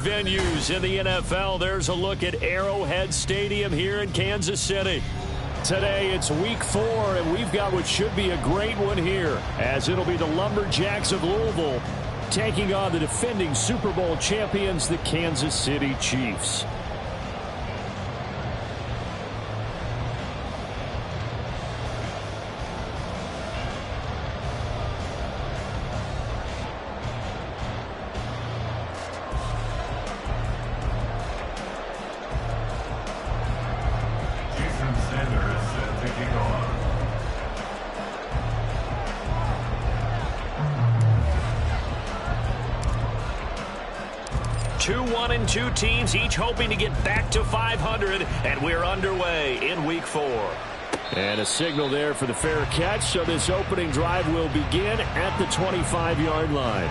Venues in the NFL. There's a look at Arrowhead Stadium here in Kansas City. Today it's week 4, and we've got what should be a great one here, as it'll be the Lumberjacks of Louisville taking on the defending Super Bowl champions, the Kansas City Chiefs. Two 1-2 teams, each hoping to get back to 500, and we're underway in week 4. And a signal there for the fair catch, so this opening drive will begin at the 25-yard line.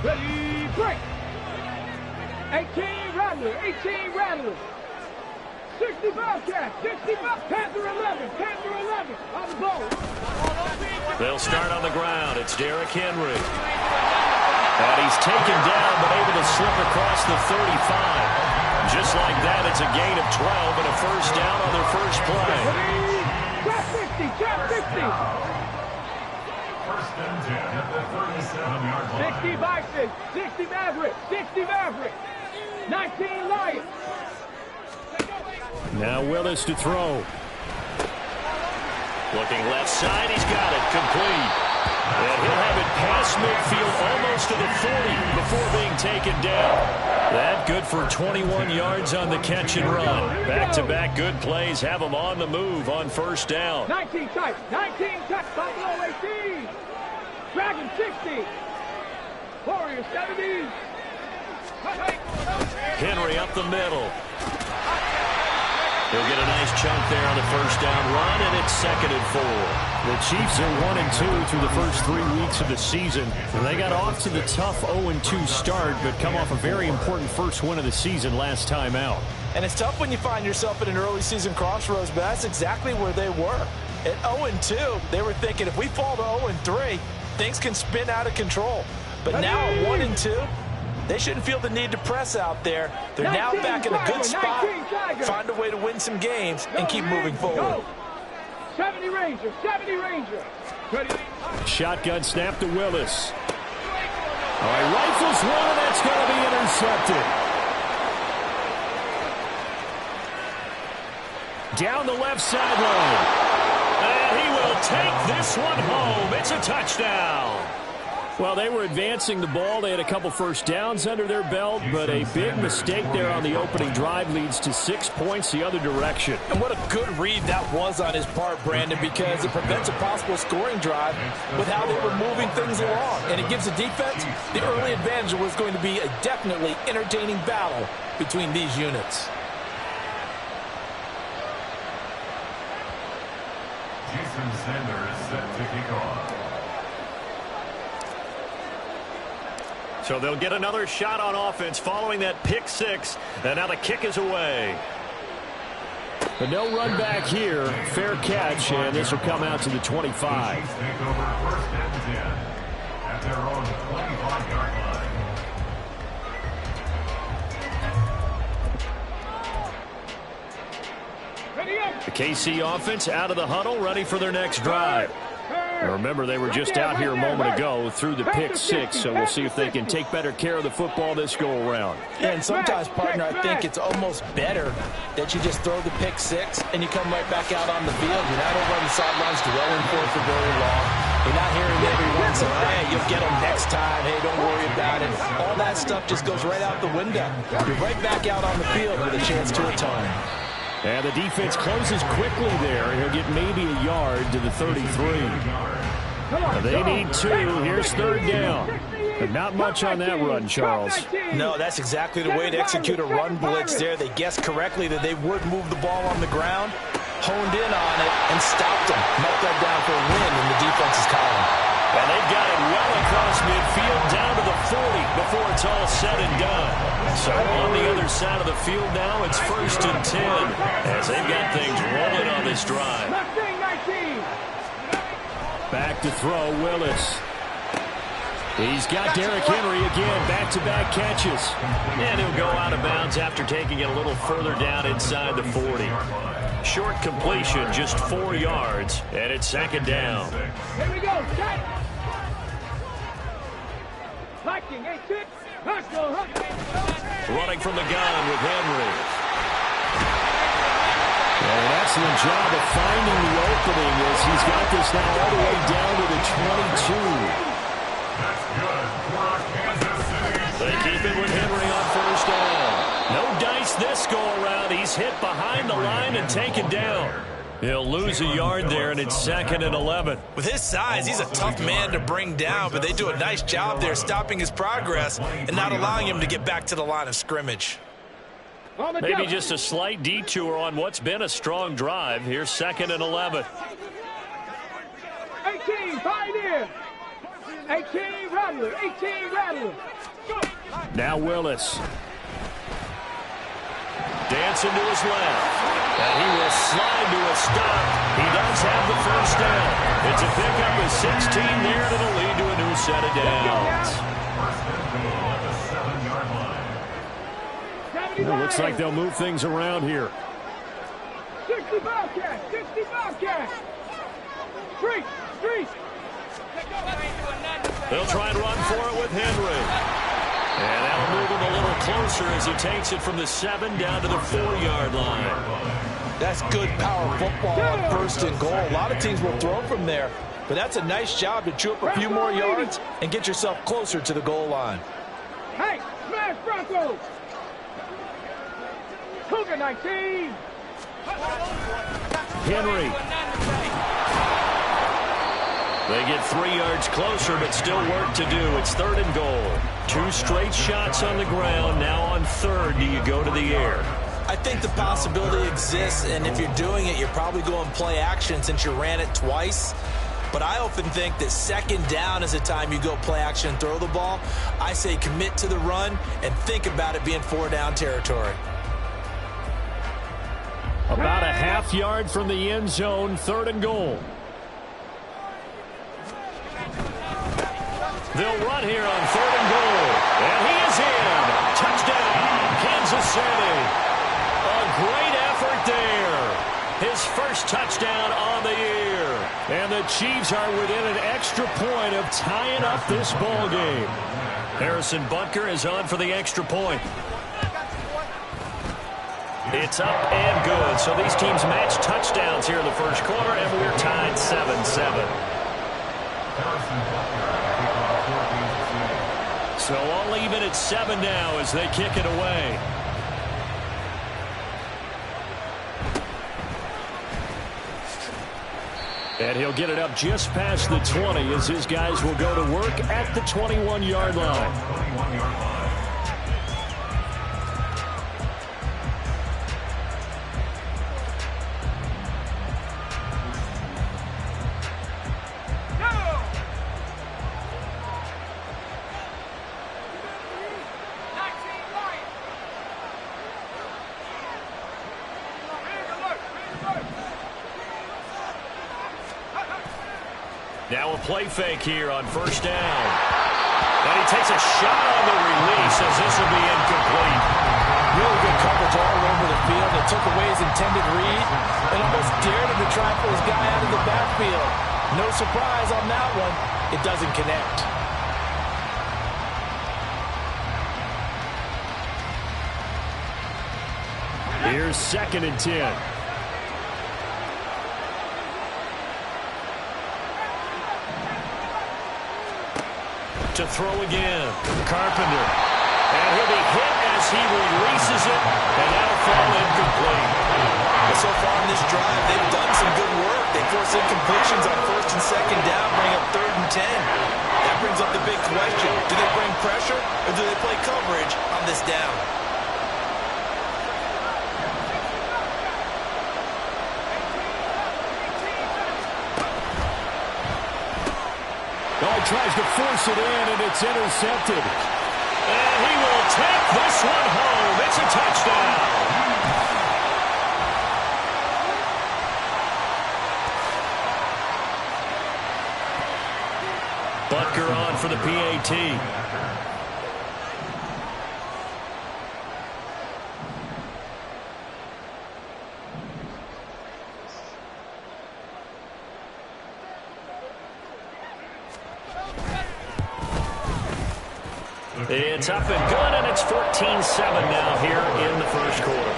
Ready, break. 18 Rattler, 18 Rattler. 65 catch, 65, Panther 11, Panther 11, on the ball. They'll start on the ground. It's Derrick Henry. And he's taken down, but able to slip across the 35. Just like that, it's a gain of 12 and a first down on their first play. Trap 50, trap 50. First and 10 at the 37-yard line. 60 Bison, 60 Maverick, 60 Maverick, 19 Lions. Now Willis to throw. Looking left side, he's got it, complete. And he'll have it past midfield, almost to the 40 before being taken down. That good for 21 yards on the catch and run. Back-to-back good plays have him on the move on first down. 19 type, Buffalo 18. Dragon 60. Warrior 70. Henry up the middle. He'll get a nice chunk there on the first down run, and it's 2nd and 4. The Chiefs are 1-2 through the first 3 weeks of the season. They got off to the tough 0-2 start, but come off a very important first win of the season last time out. And it's tough when you find yourself at an early season crossroads, but that's exactly where they were. At 0-2, they were thinking if we fall to 0-3, things can spin out of control. But now at 1-2, they shouldn't feel the need to press out there. They're now back in a good spot, find a way to win some games, and keep moving forward. 70 Ranger, 70 Ranger. Shotgun snap to Willis. All right, rifles one, and that's going to be intercepted. Down the left sideline. And he will take this one home. It's a touchdown. Well, they were advancing the ball. They had a couple first downs under their belt, but a big mistake there on the opening drive leads to 6 points the other direction. And what a good read that was on his part, Brandon, because it prevents a possible scoring drive with how they were moving things along. And it gives the defense the early advantage. It was going to be a definitely entertaining battle between these units. Jason Sanders set to kick off. So they'll get another shot on offense following that pick 6. And now the kick is away. But no run back here. Fair catch, and this will come out to the 25. Chiefs take over first and 10 at their own 25-yard line. The KC offense out of the huddle, ready for their next drive. Remember, they were just out here a moment ago through the pick 6, so we'll see if they can take better care of the football this go-around. And sometimes, partner, I think it's almost better that you just throw the pick 6 and you come right back out on the field. You're not over on the sidelines dwelling for it for very long. You're not hearing everyone say, hey, you'll get them next time. Hey, don't worry about it. All that stuff just goes right out the window. You're right back out on the field with a chance to atone. And the defense closes quickly there. He'll get maybe a yard to the 33. They need 2. Here's 3rd down. But not much on that run, Charles. No, that's exactly the way to execute a run blitz there. They guessed correctly that they would move the ball on the ground. honed in on it and stopped him. Marked that down for a win in the defense's column. And they've got it well across midfield down to the 40 before it's all said and done. So on the other side of the field now, it's 1st and 10 as they've got things rolling on this drive. Back to throw, Willis. He's got Derrick Henry again, back-to-back catches. And he'll go out of bounds after taking it a little further down inside the 40. Short completion, just 4 yards, and it's 2nd down. Here we go, set. Hacking, 8-6. Running from the gun with Henry. An excellent job of finding the opening as he's got this now all the way down to the 22. That's good for Kansas City. They keep it with Henry on 1st down. No dice this go-around. He's hit behind the line and taken down. He'll lose a yard there, and it's 2nd and 11. With his size, he's a tough man to bring down, but they do a nice job there stopping his progress and not allowing him to get back to the line of scrimmage. Maybe just a slight detour on what's been a strong drive. Here's 2nd and 11. 18, Pioneer. 18, Rattler. 18, Rattler. Now Willis. Dancing to his left. And he will slide to a stop. He does have the 1st down. It's a pickup of 16 there that'll lead to a new set of downs. It looks like they'll move things around here. 60 Bobcat. 60 Bobcat. Street. They'll try and run for it with Henry. And that'll move him a little closer as he takes it from the 7 down to the 4-yard line. That's good power football on 1st and goal. A lot of teams will throw from there, but that's a nice job to chew up a few more yards and get yourself closer to the goal line. Hey, smash Broncos. Cougar 19. Henry. They get 3 yards closer, but still work to do. It's 3rd and goal. 2 straight shots on the ground. Now on 3rd, do you go to the air? I think the possibility exists, and if you're doing it, you're probably going play action since you ran it twice. But I often think that 2nd down is the time you go play action and throw the ball. I say commit to the run and think about it being 4-down territory. About a half yard from the end zone, 3rd and goal. They'll run here on 3rd and goal. And he is in. Touchdown, Kansas City. A great effort there. His 1st touchdown on the year. And the Chiefs are within an extra point of tying up this ball game. Harrison Butker is on for the extra point. It's up and good. So these teams match touchdowns here in the 1st quarter, and we're tied 7-7. So all even at 7 now as they kick it away. And he'll get it up just past the 20 as his guys will go to work at the 21-yard line. Now a play fake here on 1st down. And he takes a shot on the release as this will be incomplete. Really good coverage all over the field. It took away his intended read and almost dared him to try and pull his guy out of the backfield. No surprise on that one. It doesn't connect. Here's 2nd and 10. To throw again. Carpenter. And he'll be hit as he releases it, and that'll fall incomplete. But so far in this drive, they've done some good work. They force incompletions on 1st and 2nd down, bring up 3rd and 10. That brings up the big question. Do they bring pressure, or do they play coverage on this down? Oh, he tries to force it in, and it's intercepted. And he will take this one home. It's a touchdown. Butker on for the PAT. It's up and good, and it's 14-7 now here in the first quarter.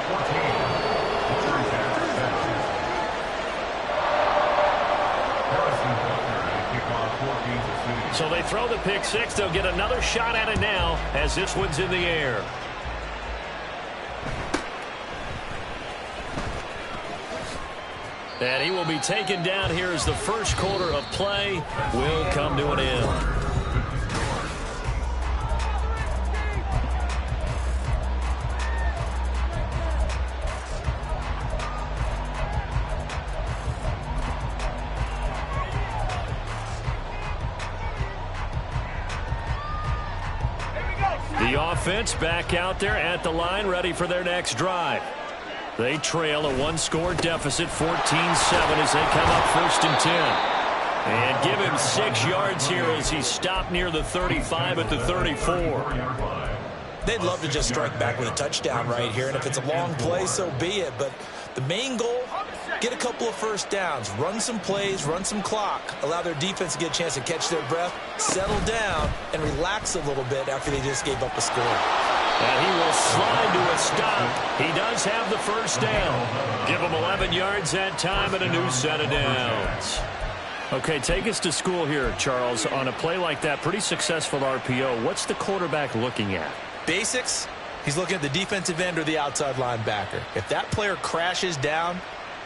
So they throw the pick six. They'll get another shot at it now as this one's in the air. And he will be taken down here as the first quarter of play will come to an end. The offense back out there at the line, ready for their next drive. They trail a one-score deficit, 14-7, as they come up 1st and 10. And give him 6 yards here as he stopped near the 35 at the 34. They'd love to just strike back with a touchdown right here, and if it's a long play, so be it. But the main goal, get a couple of first downs, run some plays, run some clock, allow their defense to get a chance to catch their breath, settle down, and relax a little bit after they just gave up a score. And he will slide to a stop. He does have the first down. Give him 11 yards that time and a new set of downs. Okay, take us to school here, Charles. On a play like that, pretty successful RPO. What's the quarterback looking at? Basics, he's looking at the defensive end or the outside linebacker. If that player crashes down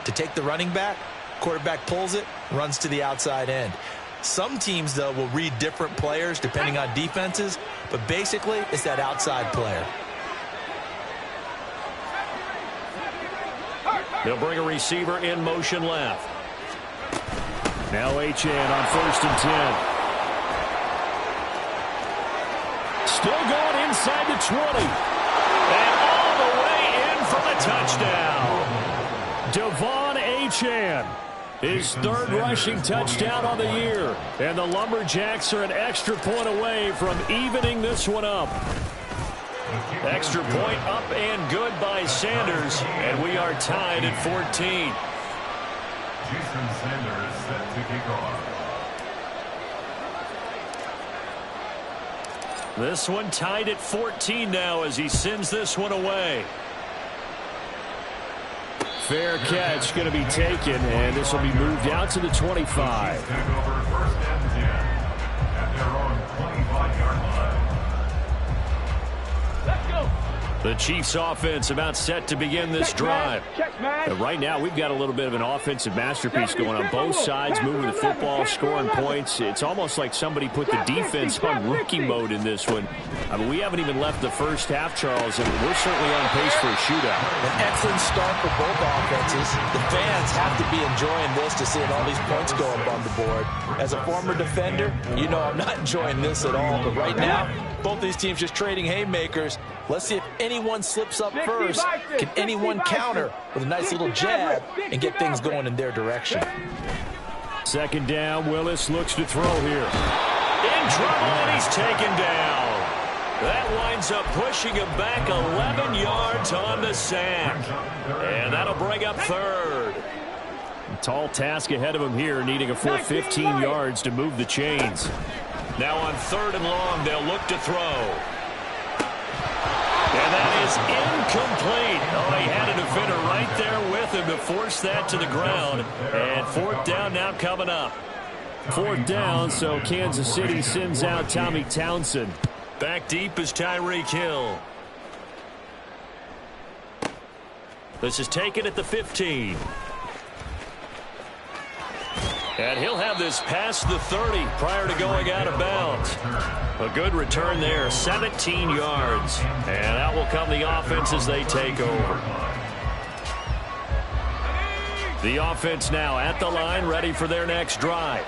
to take the running back, quarterback pulls it, runs to the outside end. Some teams, though, will read different players depending on defenses, but basically it's that outside player. They'll bring a receiver in motion left. Now Achane on 1st and 10. Still going inside the 20. And all the way in for the touchdown. Devon Achane, his 3rd rushing touchdown on the year. And the Lumberjacks are an extra point away from evening this one up. Extra point up and good by Sanders. And we are tied at 14. Jason Sanders set to kick off. This one tied at 14 now as he sends this one away. Fair catch going to be taken, and this will be moved out to the 25. Take over 1st and 10 at their own 25-yard line. Let's go. The Chiefs offense about set to begin this drive. And right now we've got a little bit of an offensive masterpiece going on both sides, moving the football, scoring points. It's almost like somebody put the defense on rookie mode in this one. I mean, we haven't even left the first half, Charles, and we're certainly on pace for a shootout. An excellent start for both offenses. The fans have to be enjoying this to seeing all these points go up on the board. As a former defender, you know I'm not enjoying this at all. But right now, both these teams just trading haymakers. Let's see if anyone slips up first. Can anyone counter with a nice little jab and get things going in their direction? 2nd down, Willis looks to throw here. In trouble, and he's taken down. That winds up pushing him back 11 yards on the sack. And that'll bring up 3rd. A tall task ahead of him here, needing a full 15 yards to move the chains. Now on 3rd and long, they'll look to throw. And that is incomplete. Oh, he had a defender right there with him to force that to the ground. And 4th down now coming up. 4th down, so Kansas City sends out Tommy Townsend. Back deep is Tyreek Hill. This is taken at the 15. And he'll have this past the 30 prior to going out of bounds. A good return there, 17 yards. And out will come the offense as they take over. The offense now at the line, ready for their next drive.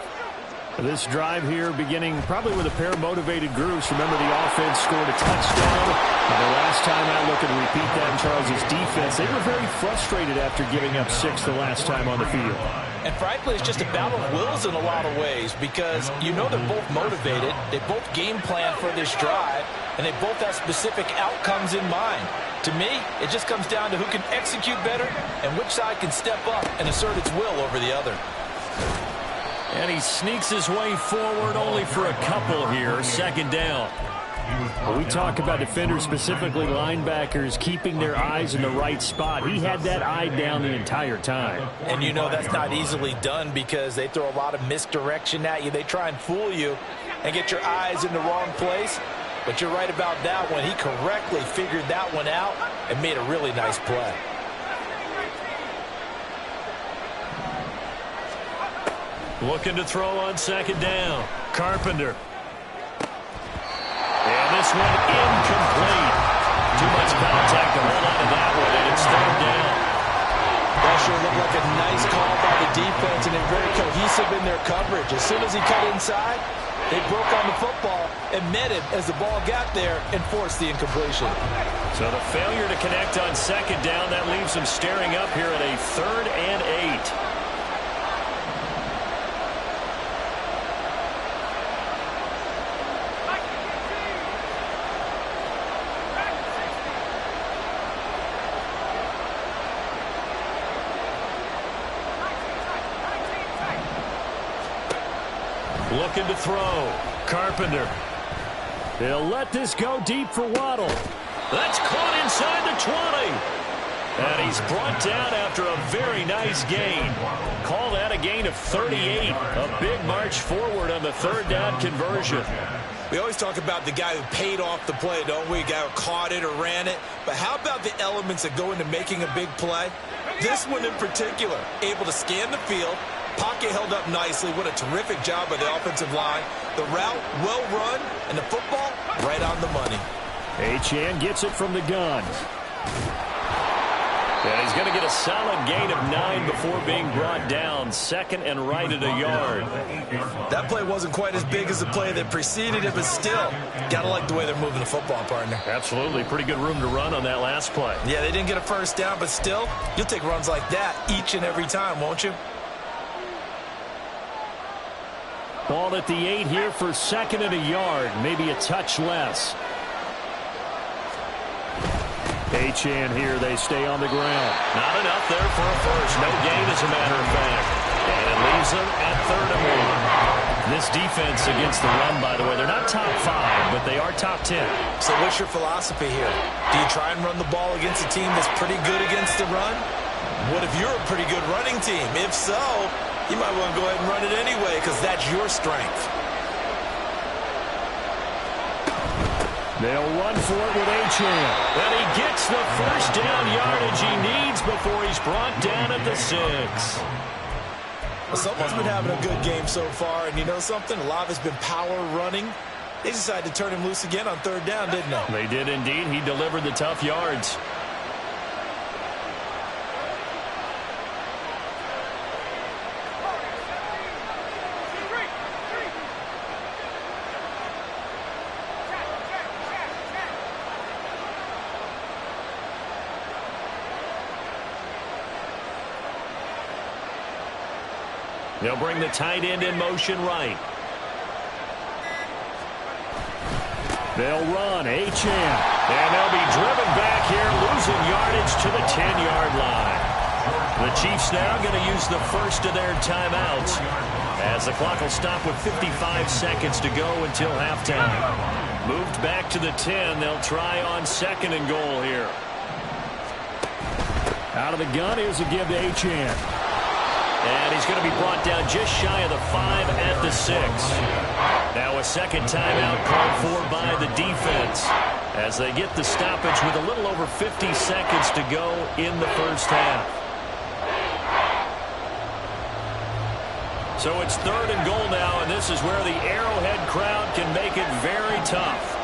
This drive here beginning probably with a pair of motivated groups. Remember, the offense scored a touchdown. The last time I look and repeat that in Charles' defense, they were very frustrated after giving up 6 the last time on the field. And frankly, it's just a battle of wills in a lot of ways because you know they're both motivated. They both game plan for this drive, and they both have specific outcomes in mind. To me, it just comes down to who can execute better and which side can step up and assert its will over the other. And he sneaks his way forward only for a couple here. Second down. We talk about defenders, specifically linebackers, keeping their eyes in the right spot. He had that eye down the entire time. And you know that's not easily done because they throw a lot of misdirection at you. They try and fool you and get your eyes in the wrong place. But you're right about that one. He correctly figured that one out and made a really nice play. Looking to throw on second down. Carpenter. And this one incomplete. Too much contact to hold on to that one, and it's third down. That sure looked like a nice call by the defense, and they're very cohesive in their coverage. As soon as he cut inside, they broke on the football and met him as the ball got there and forced the incompletion. So the failure to connect on second down, that leaves them staring up here at a 3rd and 8. Looking to throw. Carpenter. They'll let this go deep for Waddle. That's caught inside the 20. And he's brought down after a very nice gain. Call that a gain of 38. A big march forward on the 3rd down conversion. We always talk about the guy who paid off the play, don't we? A guy who caught it or ran it. But how about the elements that go into making a big play? This one in particular, able to scan the field. Pocket held up nicely. What a terrific job by the offensive line. The route, well run, and the football, right on the money. Achane gets it from the gun. And he's going to get a solid gain of 9 before being brought down. 2nd and right at a yard. That play wasn't quite as big as the play that preceded it, but still, got to like the way they're moving the football, partner. Absolutely. Pretty good room to run on that last play. Yeah, they didn't get a first down, but still, you'll take runs like that each and every time, won't you? Ball at the 8 here for 2nd and a yard. Maybe a touch less. Achane here. They stay on the ground. Not enough there for a first. No gain, as a matter of fact. And it leaves them at 3rd and 1. This defense against the run, by the way, they're not top 5, but they are top 10. So what's your philosophy here? Do you try and run the ball against a team that's pretty good against the run? What if you're a pretty good running team? If so, you might want to go ahead and run it anyway because that's your strength. They'll run for it with Achane. And he gets the first down yardage he needs before he's brought down at the 6. Well, someone's been having a good game so far, and you know something? A lot of it's been power running. They decided to turn him loose again on 3rd down, didn't they? They did indeed. He delivered the tough yards. They'll bring the tight end in motion right. They'll run. Achane. And they'll be driven back here, losing yardage to the 10-yard line. The Chiefs now going to use the first of their timeouts as the clock will stop with 55 seconds to go until halftime. Moved back to the 10. They'll try on 2nd and goal here. Out of the gun, here's a give to Achane. And he's going to be brought down just shy of the 5 at the 6. Now a second timeout called for by the defense as they get the stoppage with a little over 50 seconds to go in the first half. So it's 3rd and goal now, and this is where the Arrowhead crowd can make it very tough.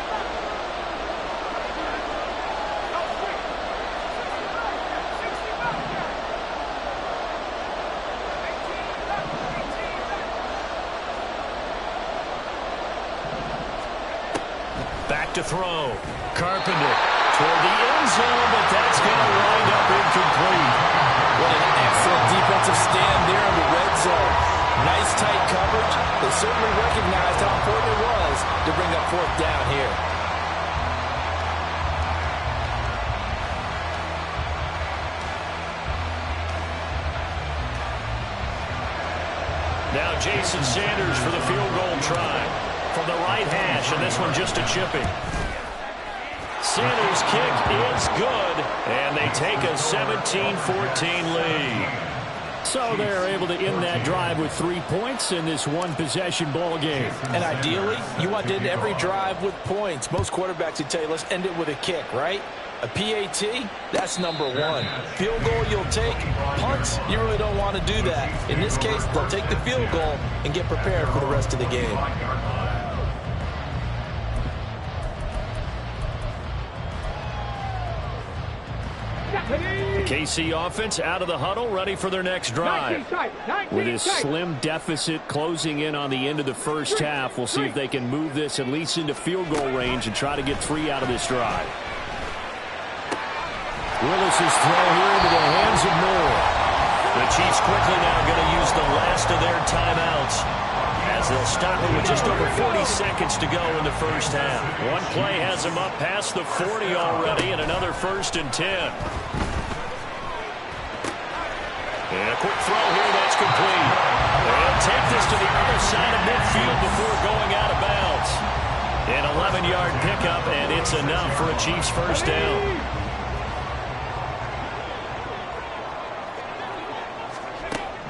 Back to throw. Carpenter toward the end zone, but that's going to wind up incomplete. What an excellent defensive stand there in the red zone. Nice tight coverage. They certainly recognized how important it was to bring up fourth down here. Now Jason Sanders for the field goal try. From the right hash, and this one just a chipping. Sanders' kick is good, and they take a 17-14 lead. So they're able to end that drive with 3 points in this one-possession ball game. And ideally, you want to end every drive with points. Most quarterbacks would tell you, let's end it with a kick, right? A PAT, that's number one. Field goal you'll take. Punts, you really don't want to do that. In this case, they'll take the field goal and get prepared for the rest of the game. The KC offense out of the huddle, ready for their next drive. With this slim deficit closing in on the end of the first half, we'll see if they can move this at least into field goal range and try to get 3 out of this drive. Willis's throw here into the hands of Moore. The Chiefs quickly now going to use the last of their timeouts, as they'll stop it with just over 40 seconds to go in the first half. One play has them up past the 40 already, and another 1st and 10. And a quick throw here that's complete. They'll take this to the other side of midfield before going out of bounds. An 11-yard pickup, and it's enough for a Chiefs first down.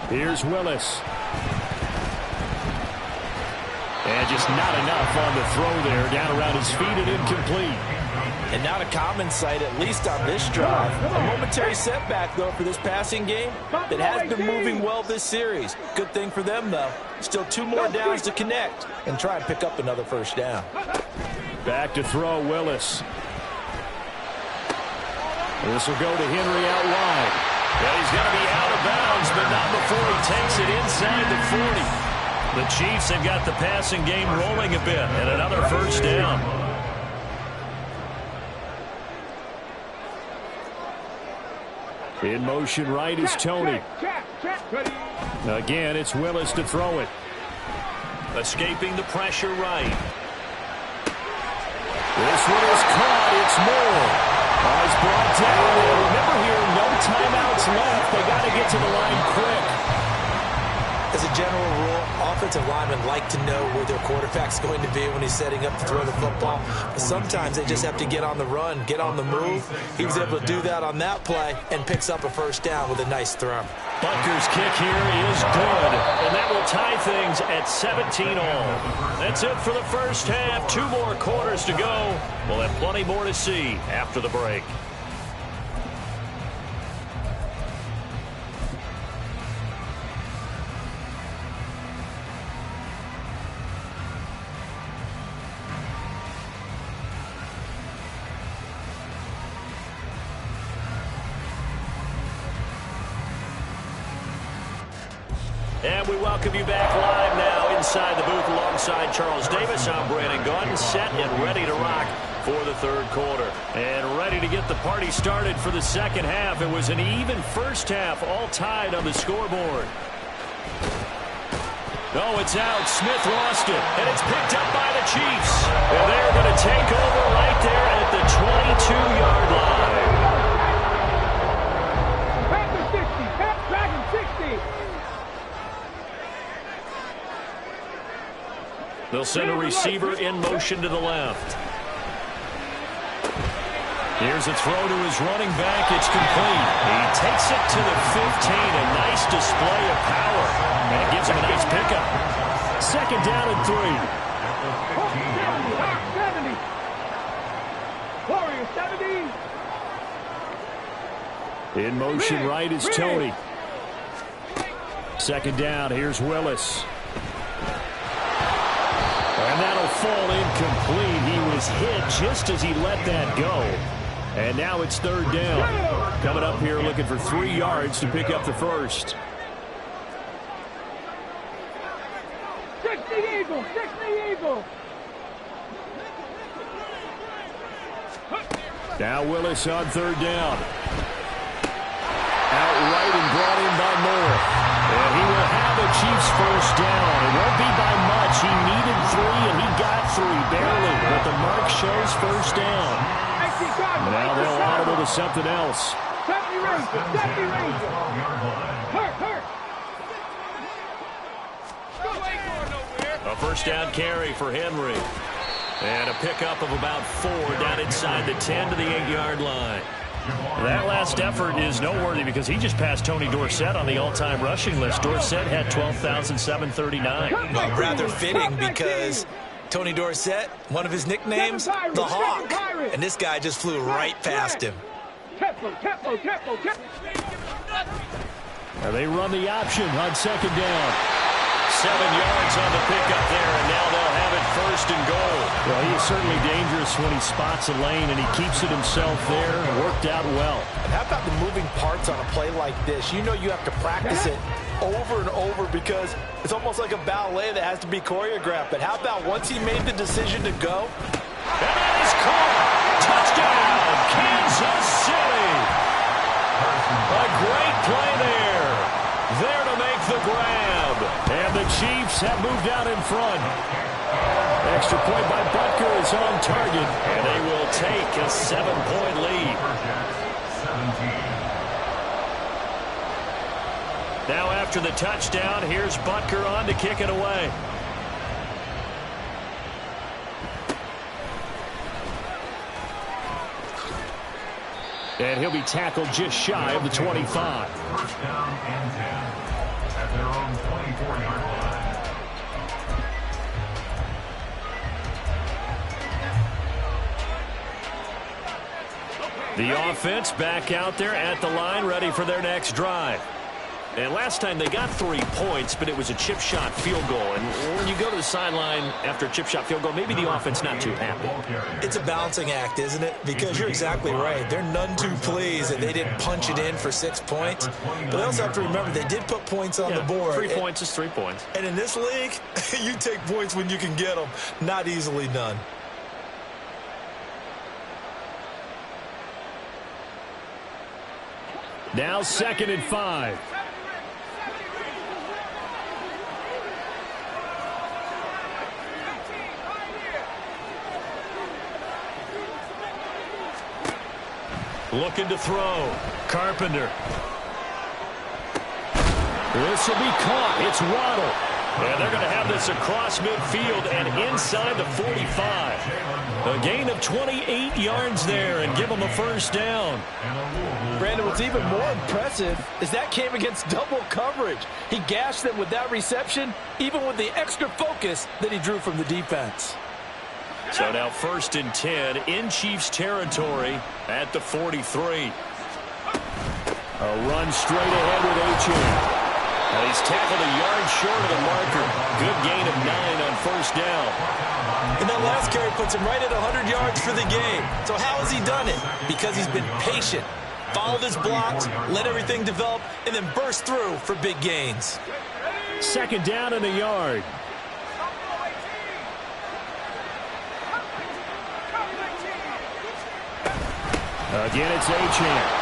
Here's Willis. And just not enough on the throw there. Down around his feet and incomplete. And not a common sight, at least on this drive. A momentary setback, though, for this passing game that has been moving well this series. Good thing for them, though. Still 2 more downs to connect and try and pick up another first down. Back to throw, Willis. This will go to Henry out wide. Yeah, he's going to be out of bounds, but not before he takes it inside the 40. The Chiefs have got the passing game rolling a bit, and another first down. In motion right is Tony. Again, it's Willis to throw it. Escaping the pressure right. This one is caught. It's Moore. He's brought down. And remember here, no timeouts left. They got to get to the line quick. As a general rule, offensive linemen like to know where their quarterback's going to be when he's setting up to throw the football. But sometimes they just have to get on the run, get on the move. He was able to do that on that play and picks up a first down with a nice throw. Butker's kick here is good, and that will tie things at 17 all. That's it for the first half. 2 more quarters to go. We'll have plenty more to see after the break. And we welcome you back live now inside the booth alongside Charles Davis. I'm Brandon Gaudin, set and ready to rock for the third quarter. And ready to get the party started for the second half. It was an even first half, all tied on the scoreboard. Oh, it's out. Smith lost it, and it's picked up by the Chiefs. And they're going to take over right there at the 22-yard line. Back to 60. Back to 60. They'll send a receiver in motion to the left. Here's a throw to his running back. It's complete. He takes it to the 15. A nice display of power. And it gives him a nice pickup. Second down and 3. 70. Warriors 70. In motion right is Tony. Second down. Here's Willis. And that'll fall incomplete. He was hit just as he let that go. And now it's third down. Coming up here looking for 3 yards to pick up the first. 60 Eagles. 60 Eagles. Now Willis on third down. Outright and brought in by Moore. And he will have the Chiefs first down. It won't be by much. He needed 3, and he got 3, barely. But the mark shows first down. Now they'll audible to something else. 70 Rangers. Hurt. A first down carry for Henry. And a pickup of about 4 down inside the 10 to the 8-yard line. That last effort is noteworthy because he just passed Tony Dorsett on the all-time rushing list. Dorsett had 12,739. Well, rather fitting because Tony Dorsett, one of his nicknames, the Hawk. And this guy just flew right past him. Now they run the option on second down. 7 yards on the pickup there, and now they'll have it first and goal. Well, he is certainly dangerous when he spots a lane, and he keeps it himself there. Worked out well. And how about the moving parts on a play like this? You know you have to practice it over and over because it's almost like a ballet that has to be choreographed. But how about once he made the decision to go? And that is caught. Touchdown, Kansas City. A great play there. There to make the grab. And the Chiefs have moved out in front. Extra point by Butker is on target. And they will take a 7-point lead. Now after the touchdown, here's Butker on to kick it away. And he'll be tackled just shy of the 25. First down and 10 at their own 24-yard line. The offense back out there at the line, ready for their next drive. And last time they got 3 points, but it was a chip shot field goal. And when you go to the sideline after a chip shot field goal, maybe the offense not too happy. It's a balancing act, isn't it? Because you're exactly right. They're none too pleased that they didn't punch it in for 6 points. But they also have to remember they did put points on the board. 3 points is 3 points. And in this league, you take points when you can get them. Not easily done. Now 2nd and 5. Looking to throw. Carpenter. This will be caught. It's Waddle. And they're going to have this across midfield and inside the 45. A gain of 28 yards there and give them a first down. Brandon, what's even more impressive is that came against double coverage. He gashed them with that reception, even with the extra focus that he drew from the defense. So now 1st and 10 in Chiefs territory at the 43. A run straight ahead with Achane. Now he's tackled a yard short of the marker. Good gain of 9 on first down. And that last carry puts him right at 100 yards for the game. So how has he done it? Because he's been patient, followed his blocks, let everything develop, and then burst through for big gains. 2nd down and a yard. Again, it's Achane.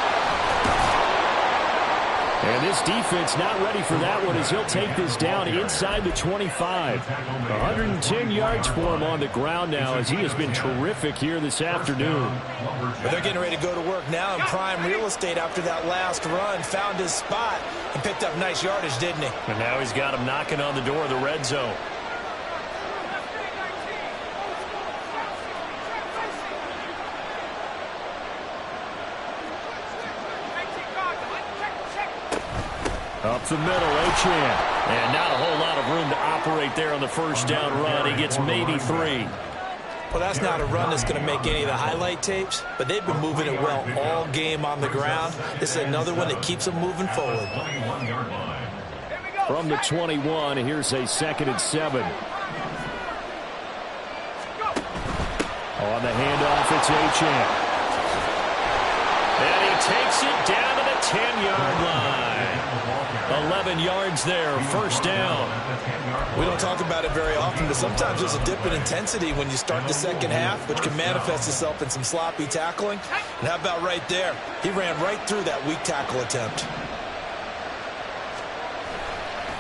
And this defense not ready for that one as he'll take this down inside the 25. 110 yards for him on the ground now as he has been terrific here this afternoon. But they're getting ready to go to work now in prime real estate after that last run. Found his spot and picked up nice yardage, didn't he? And now he's got him knocking on the door of the red zone. Up the middle, Achane. And not a whole lot of room to operate there on the first down run. He gets maybe 3. Well, that's not a run that's going to make any of the highlight tapes, but they've been moving it well all game on the ground. This is another one that keeps them moving forward. From the 21, here's a 2nd and 7. On the handoff, it's Achane. And he takes it down to the 10-yard line. 11 yards there, first down. We don't talk about it very often, but sometimes there's a dip in intensity when you start the second half, which can manifest itself in some sloppy tackling. And how about right there? He ran right through that weak tackle attempt.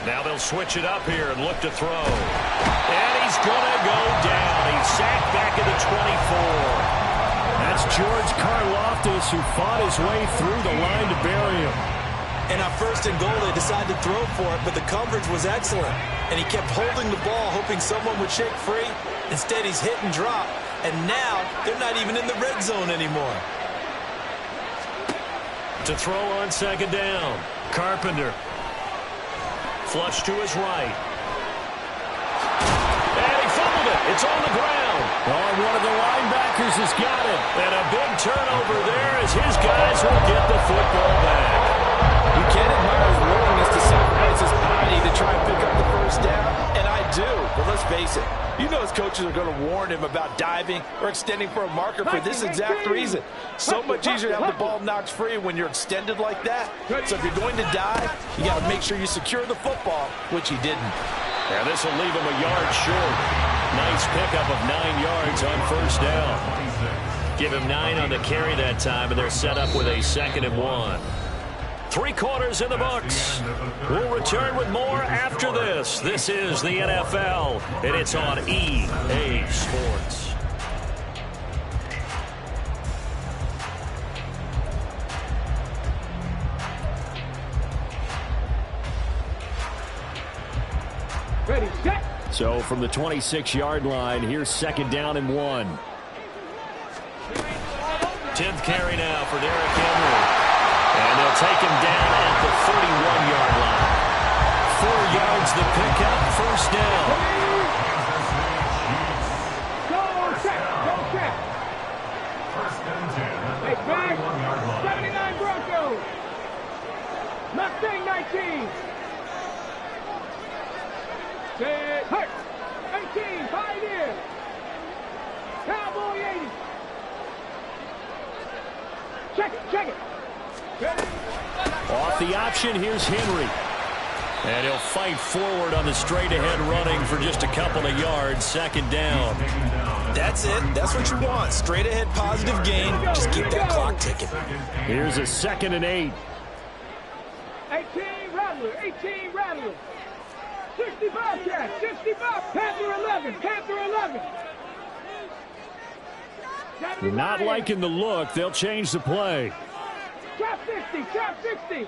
Now they'll switch it up here and look to throw. And he's going to go down. He's sacked back at the 24. That's George Karlaftis, who fought his way through the line to bury him. And on 1st and goal, they decided to throw for it, but the coverage was excellent. And he kept holding the ball, hoping someone would shake free. Instead, he's hit and drop. And now, they're not even in the red zone anymore. To throw on 2nd down. Carpenter. Flush to his right. And he fumbled it. It's on the ground. Oh, one of the linebackers has got it. And a big turnover there as his guys will get the football back. You can't admire his willingness to sacrifice his body to try and pick up the first down, and I do. But let's face it, you know his coaches are going to warn him about diving or extending for a marker for this exact reason. So much easier to have the ball knocked free when you're extended like that. So if you're going to dive, you got to make sure you secure the football, which he didn't. And this will leave him a yard short. Nice pickup of 9 yards on 1st down. Give him 9 on the carry that time, and they're set up with a 2nd and 1. 3 quarters in the books. We'll return with more after this. This is the NFL, and it's on EA Sports. Ready, set. So from the 26-yard line, here's 2nd down and 1. 10th carry now for Derrick Henry. And they'll take him down at the 41-yard line. 4 yards the pickup, 1st down. Go check, go check. 1st and 10. Hey, back. 79 Broncos. Mustang 19. Set, hurt. 18, 5 years. Cowboy 80. Check it, check it. Off the option, here's Henry. And he'll fight forward on the straight-ahead running for just a couple of yards. 2nd down. That's it. That's what you want. Straight-ahead positive gain. Just keep that clock ticking. Here's a 2nd and 8. 18 Rattler, 18 Rattler. 65 catch, 65. Panther 11, Panther 11. Not liking the look. They'll change the play. Trap 60, trap 60.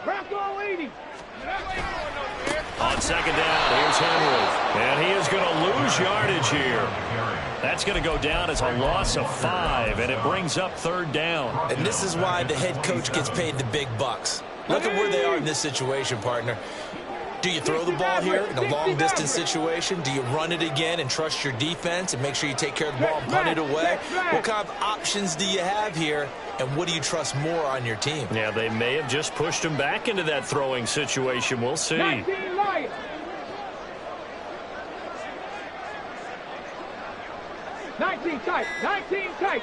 Bronco 80. On 2nd down, here's Henry. And he is going to lose yardage here. That's going to go down as a loss of 5, and it brings up 3rd down. And this is why the head coach gets paid the big bucks. Look at where they are in this situation, partner. Do you throw the ball here in a long-distance situation? Do you run it again and trust your defense and make sure you take care of the ball and punt it away? What kind of options do you have here, and what do you trust more on your team? Yeah, they may have just pushed him back into that throwing situation. We'll see. 19 Lions. Tight, 19 tight.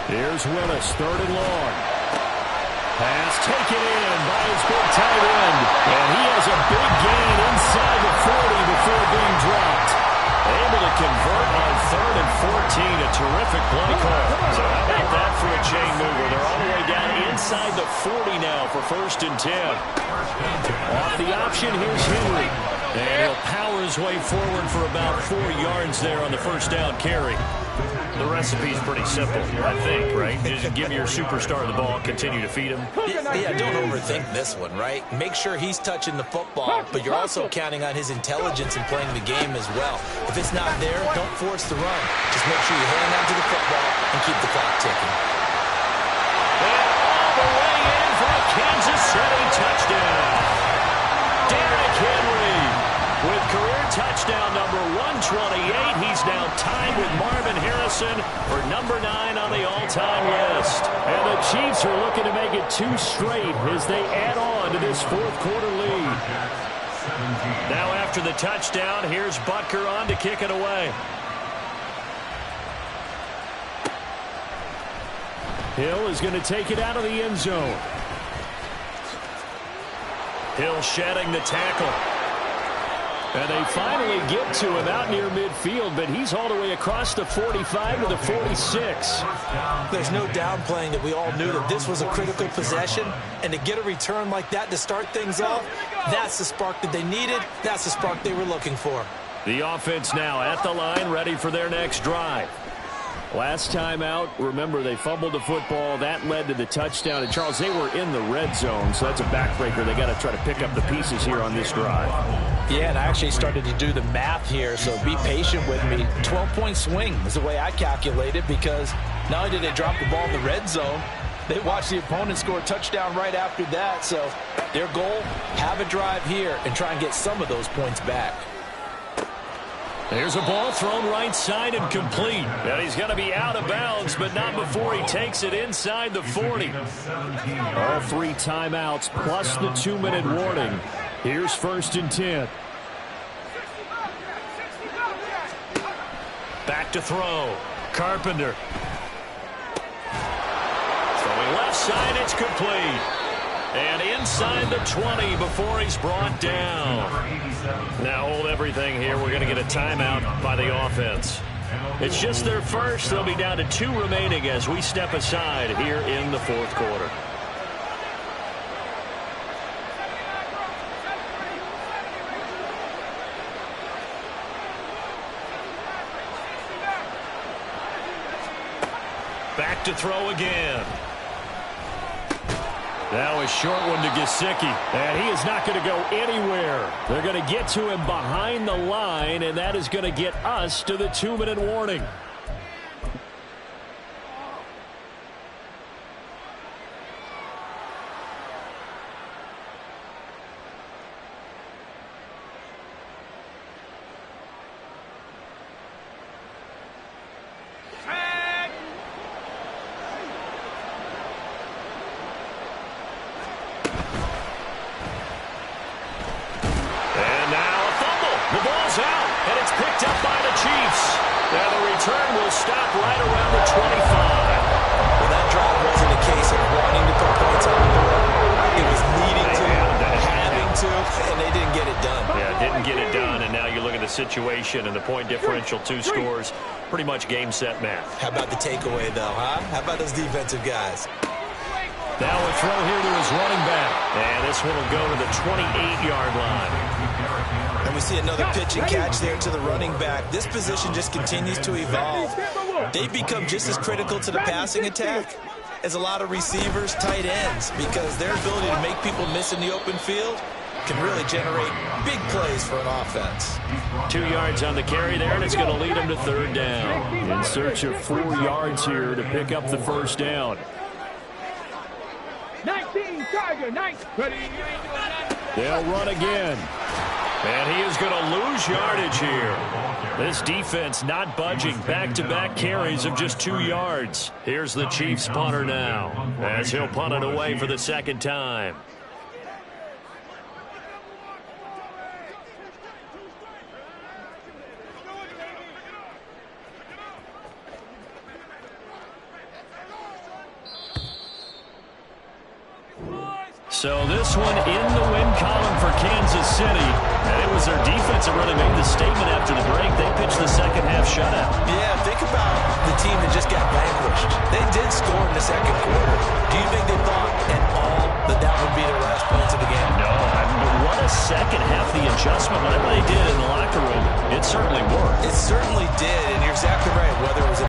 Here's Willis, 3rd and long. Pass taken in by his big tight end. And he has a big gain inside the 40 before being dropped. Able to convert on 3rd and 14. A terrific play call. So how about that for a chain mover? They're all the way down inside the 40 now for 1st and 10. Off the option, here's Henry. And he'll power his way forward for about 4 yards there on the 1st down carry. The recipe's pretty simple, I think, right? Just give your superstar the ball, continue to feed him. Yeah, don't overthink this one, right? Make sure he's touching the football, but you're also counting on his intelligence in playing the game as well. If it's not there, don't force the run. Just make sure you hang on to the football and keep the clock ticking. And all the way in for a Kansas City touchdown. Derrick Henry with career touchdown number 128. He's now tied with Marvin Harrison for number 9 on the all-time list. And the Chiefs are looking to make it 2 straight as they add on to this 4th quarter lead. Now after the touchdown, here's Butker on to kick it away. Hill is going to take it out of the end zone. Hill shedding the tackle. And they finally get to him out near midfield, but he's all the way across the 45 to the 46. There's no downplaying that we all knew that this was a critical possession, and to get a return like that to start things off, that's the spark that they needed. That's the spark they were looking for. The offense now at the line, ready for their next drive. Last time out, remember, they fumbled the football. That led to the touchdown. And, Charles, they were in the red zone, so that's a backbreaker. They got to try to pick up the pieces here on this drive. Yeah, and I actually started to do the math here, so be patient with me. 12-point swing is the way I calculated, because not only did they drop the ball in the red zone, they watched the opponent score a touchdown right after that. So their goal, have a drive here and try and get some of those points back. There's a ball thrown right side and complete. And he's going to be out of bounds, but not before he takes it inside the 40. All 3 timeouts plus the 2-minute warning. Here's 1st and 10. Back to throw. Carpenter. Throwing left side, it's complete. And inside the 20 before he's brought down. Now hold everything here. We're going to get a timeout by the offense. It's just their first. They'll be down to 2 remaining as we step aside here in the 4th quarter. Back to throw again. Now a short one to Gesicki, and he is not going to go anywhere. They're going to get to him behind the line, and that is going to get us to the 2-minute warning. Situation and the point differential, 2 scores, pretty much game, set, match. How about the takeaway, though, huh? How about those defensive guys? Now a throw here to his running back. And this one will go to the 28-yard line. And we see another pitch and catch there to the running back. This position just continues to evolve. They become just as critical to the passing attack as a lot of receivers, tight ends, because their ability to make people miss in the open field can really generate big plays for an offense. 2 yards on the carry there, and it's going to lead them to 3rd down. In search of 4 yards here to pick up the 1st down. 19, Tiger, 19. They'll run again. And he is going to lose yardage here. This defense not budging. Back-to-back carries of just 2 yards. Here's the Chiefs punter now, as he'll punt it away for the 2nd time. So this one in the win column for Kansas City. And it was their defense that really made the statement after the break. They pitched the second half shutout. Yeah, think about the team that just got vanquished. They did score in the 2nd quarter. Do you think they thought at all that that would be their last points of the game? No, but what a second half. The adjustment, whatever they did in the locker room, it certainly worked. It certainly did.